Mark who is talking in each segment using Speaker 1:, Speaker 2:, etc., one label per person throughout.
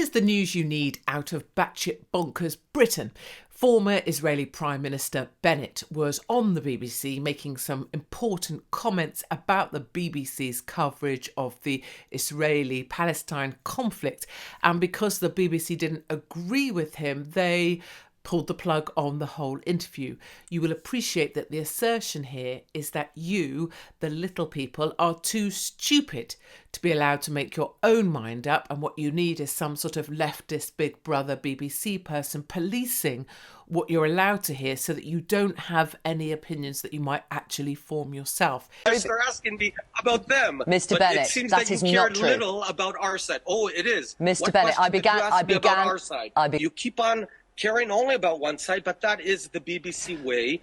Speaker 1: is the news you need out of Batsh Bonkers Britain. Former Israeli Prime Minister Bennett was on the BBC making some important comments about the BBC's coverage of the Israeli-Palestine conflict. And because the BBC didn't agree with him, they pulled the plug on the whole interview. You will appreciate that the assertion here is that you, the little people, are too stupid to be allowed to make your own mind up, and what you need is some sort of leftist Big Brother BBC person policing what you're allowed to hear so that you don't have any opinions that you might actually form yourself.
Speaker 2: They're asking me about them.
Speaker 3: Mr. Bennett,
Speaker 2: it seems
Speaker 3: that
Speaker 2: you
Speaker 3: is
Speaker 2: care
Speaker 3: not true.
Speaker 2: Little about our side. Oh, it is.
Speaker 3: Mr.
Speaker 2: What
Speaker 3: Bennett,
Speaker 2: question did you ask me about our side? You keep on caring only about one side, but that is the BBC way.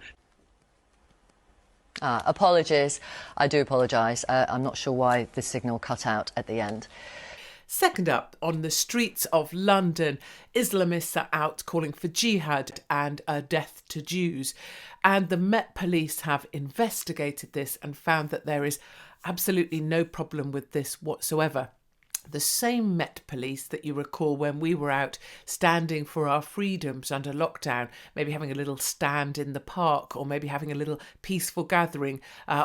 Speaker 3: Apologies. I do apologise. I'm not sure why the signal cut out at the end.
Speaker 1: Second up, on the streets of London, Islamists are out calling for jihad and a death to Jews. And the Met Police have investigated this and found that there is absolutely no problem with this whatsoever. The same Met Police that you recall when we were out standing for our freedoms under lockdown, maybe having a little stand in the park or maybe having a little peaceful gathering,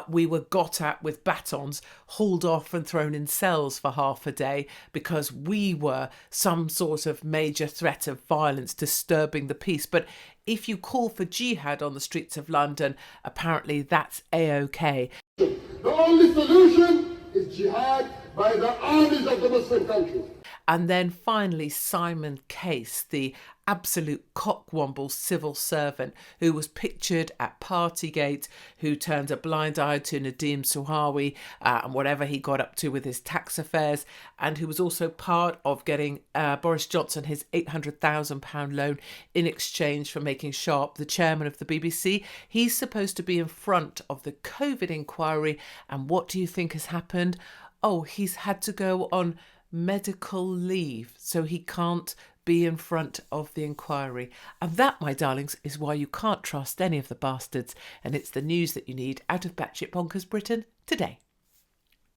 Speaker 1: we were got at with batons, hauled off and thrown in cells for half a day because we were some sort of major threat of violence disturbing the peace. But if you call for jihad on the streets of London, apparently that's A-OK.
Speaker 4: The only solution is jihad by the armies of the Muslim countries.
Speaker 1: And then finally, Simon Case, the absolute cockwomble civil servant who was pictured at Partygate, who turned a blind eye to Nadeem Suhawi and whatever he got up to with his tax affairs, and who was also part of getting Boris Johnson his £800,000 loan in exchange for making Sharp the chairman of the BBC. He's supposed to be in front of the COVID inquiry, and what do you think has happened? Oh, he's had to go on medical leave, so he can't be in front of the inquiry. And that, my darlings, is why you can't trust any of the bastards. And it's the news that you need out of Batsh Bonkers Britain today.